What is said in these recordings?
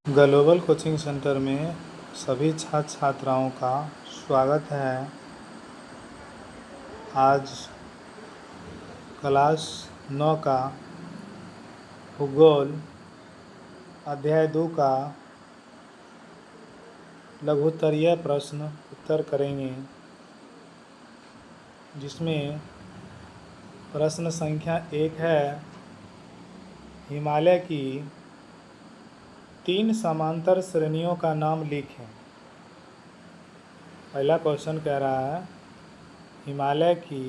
Global coaching centre में सभी छात्र छात्राओं का स्वागत है। आज क्लास 9 का भूगोल अध्याय 2 का लघुत्तरीय प्रश्न उत्तर करेंगे, जिसमें प्रश्न संख्या 1 है, हिमालय की 3 समांतर श्रेणियों का नाम लिखें। पहला क्वेश्चन कह रहा है, हिमालय की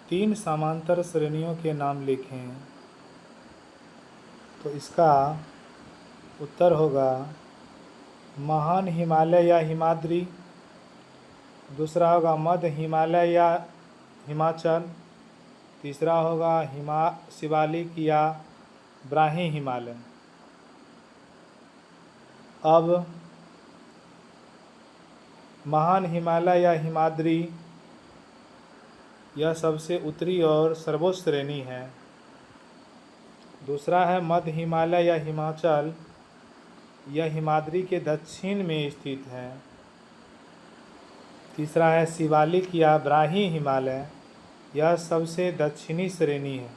3 समांतर श्रेणियों के नाम लिखें। तो इसका उत्तर होगा महान हिमालय या हिमाद्री, दूसरा होगा मध्य हिमालय या हिमाचल, तीसरा होगा शिवालिक या ब्राह्मी हिमालय। अब महान हिमालय या हिमाद्री यह सबसे उत्तरी और सर्वोच्च श्रेणी है। दूसरा है मध्य हिमालय या हिमाचल, यह हिमाद्री के दक्षिण में स्थित है। तीसरा है शिवालिक या ब्राह्मी हिमालय, यह सबसे दक्षिणी श्रेणी है।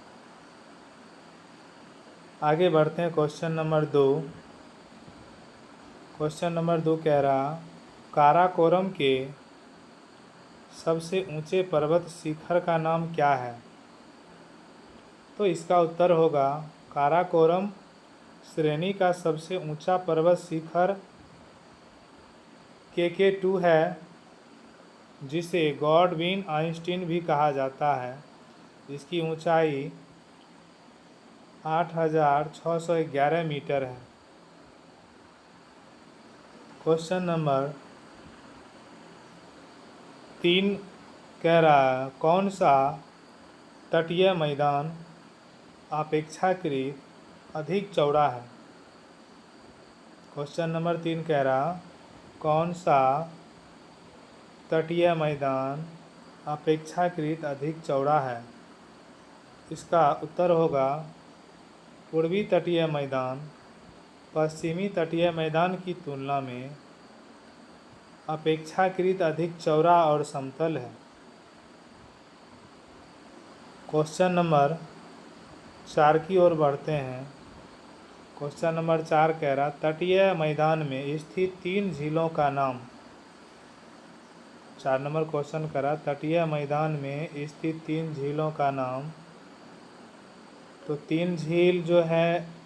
आगे बढ़ते हैं क्वेश्चन नंबर 2। क्वेश्चन नंबर 2 कह रहा, काराकोरम के सबसे ऊंचे पर्वत शिखर का नाम क्या है? तो इसका उत्तर होगा काराकोरम श्रेणी का सबसे ऊंचा पर्वत शिखर KK2 है, जिसे गॉडविन आइंस्टीन भी कहा जाता है। इसकी ऊंचाई 8611 मीटर है। क्वेश्चन नंबर 3 कह रहा है, कौन सा तटीय मैदान अपेक्षाकृत अधिक चौड़ा है? क्वेश्चन नंबर 3 कह रहा, कौन सा तटीय मैदान अपेक्षाकृत अधिक चौड़ा है? इसका उत्तर होगा पूर्वी तटीय मैदान पश्चिमी तटीय मैदान की तुलना में अपेक्षाकृत अधिक चौड़ा और समतल है। क्वेश्चन नंबर 4 की ओर बढ़ते हैं। क्वेश्चन नंबर 4 कह रहा, तटीय मैदान में स्थित 3 झीलों का नाम। 4 नंबर क्वेश्चन कह रहा, तटीय मैदान में स्थित 3 झीलों का नाम। तो 3 झील जो है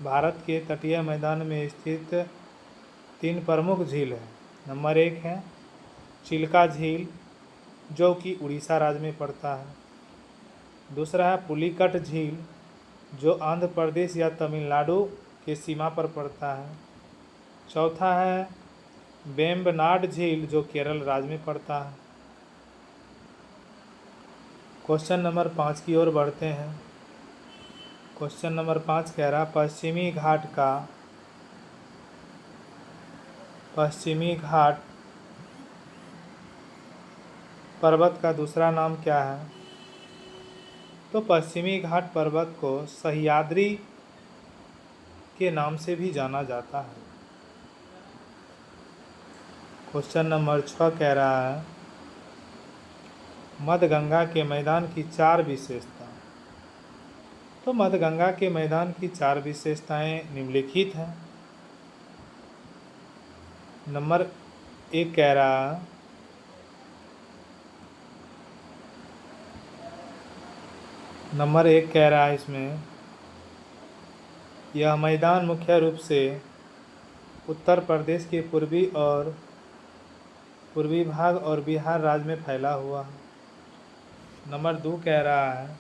भारत के तटीय मैदान में स्थित 3 प्रमुख झील है। नंबर 1 है चिल्का झील, जो कि उड़ीसा राज्य में पड़ता है। दूसरा है पुलिकट झील, जो आंध्र प्रदेश या तमिलनाडु के सीमा पर पड़ता है। चौथा है वेम्बनाड झील, जो केरल राज्य में पड़ता है। क्वेश्चन नंबर 5 की ओर बढ़ते हैं। क्वेश्चन नंबर 5 कह रहा, पश्चिमी घाट पर्वत का दूसरा नाम क्या है? तो पश्चिमी घाट पर्वत को सह्याद्री के नाम से भी जाना जाता है। क्वेश्चन नंबर 6 कह रहा है, मध्यगंगा के मैदान की 4 विशेषता। तो मध्यगंगा के मैदान की 4 विशेषताएं निम्नलिखित हैं। नंबर 1 कह रहा, इसमें यह मैदान मुख्य रूप से उत्तर प्रदेश के पूर्वी भाग और बिहार राज्य में फैला हुआ है। नंबर 2 कह रहा है,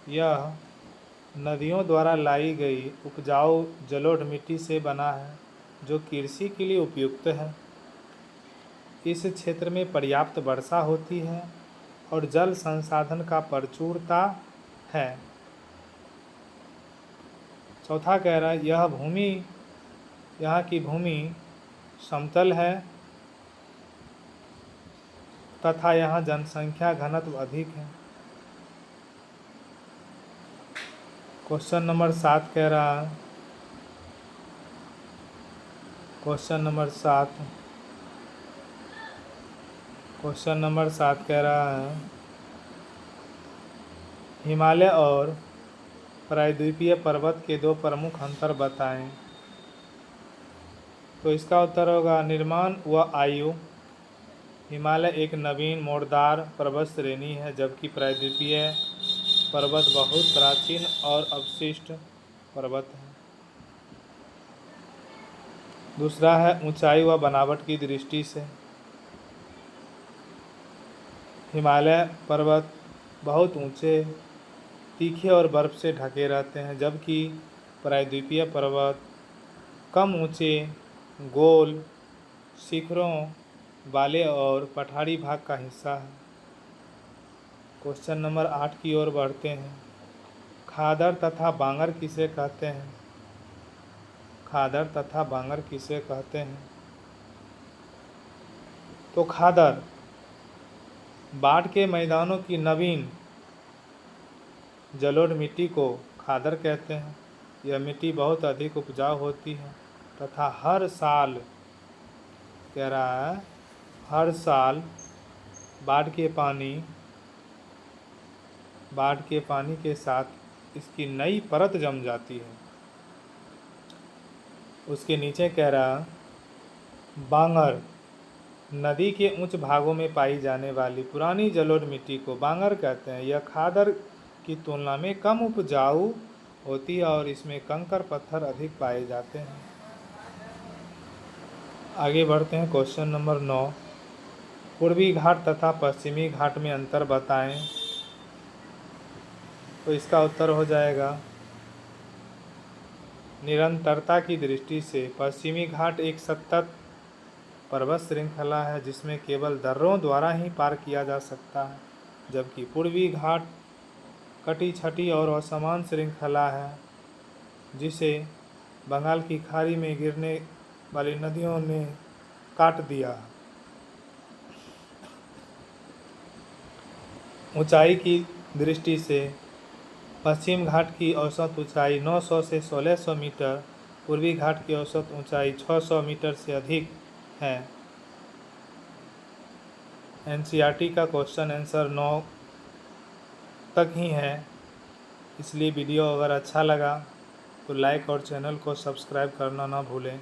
यह नदियों द्वारा लाई गई उपजाऊ जलोढ़ मिट्टी से बना है, जो कृषि के लिए उपयुक्त है। इस क्षेत्र में पर्याप्त वर्षा होती है और जल संसाधन का प्रचुरता है। चौथा कह रहा है, यहाँ की भूमि समतल है तथा यहाँ जनसंख्या घनत्व अधिक है। क्वेश्चन नंबर 7 कह रहा है, क्वेश्चन नंबर 7 कह रहा है हिमालय और प्रायद्वीपीय पर्वत के दो प्रमुख अंतर बताएं। तो इसका उत्तर होगा निर्माण व आयु। हिमालय एक नवीन मोड़दार पर्वत श्रेणी है, जबकि प्रायद्वीपीय पर्वत बहुत प्राचीन और अवशिष्ट पर्वत है। दूसरा है ऊंचाई व बनावट की दृष्टि से। हिमालय पर्वत बहुत ऊंचे, तीखे और बर्फ से ढके रहते हैं, जबकि प्रायद्वीपीय पर्वत कम ऊंचे, गोल शिखरों वाले और पठारी भाग का हिस्सा है। क्वेश्चन नंबर 8 की ओर बढ़ते हैं। खादर तथा बांगर किसे कहते हैं? खादर तथा बांगर किसे कहते हैं? तो खादर बाढ़ के मैदानों की नवीन जलोढ़ मिट्टी को खादर कहते हैं। यह मिट्टी बहुत अधिक उपजाऊ होती है तथा हर साल कह रहा है हर साल बाढ़ के पानी के साथ इसकी नई परत जम जाती है। उसके नीचे कह रहा बांगर नदी के उच्च भागों में पाई जाने वाली पुरानी जलोढ़ मिट्टी को बांगर कहते हैं। यह खादर की तुलना में कम उपजाऊ होती है और इसमें कंकर पत्थर अधिक पाए जाते हैं। आगे बढ़ते हैं। क्वेश्चन नंबर 9 पूर्वी घाट तथा पश्चिमी घाट में अंतर बताएं। तो इसका उत्तर हो जाएगा निरंतरता की दृष्टि से पश्चिमी घाट एक सतत पर्वत श्रृंखला है जिसमें केवल दर्रों द्वारा ही पार किया जा सकता है, जबकि पूर्वी घाट कटी छटी और असमान श्रृंखला है जिसे बंगाल की खाड़ी में गिरने वाली नदियों ने काट दिया। ऊंचाई की दृष्टि से पश्चिम घाट की औसत ऊंचाई 900 से 1600 मीटर, पूर्वी घाट की औसत ऊंचाई 600 मीटर से अधिक है। एनसीईआरटी का क्वेश्चन आंसर 9 तक ही है, इसलिए वीडियो अगर अच्छा लगा तो लाइक और चैनल को सब्सक्राइब करना ना भूलें।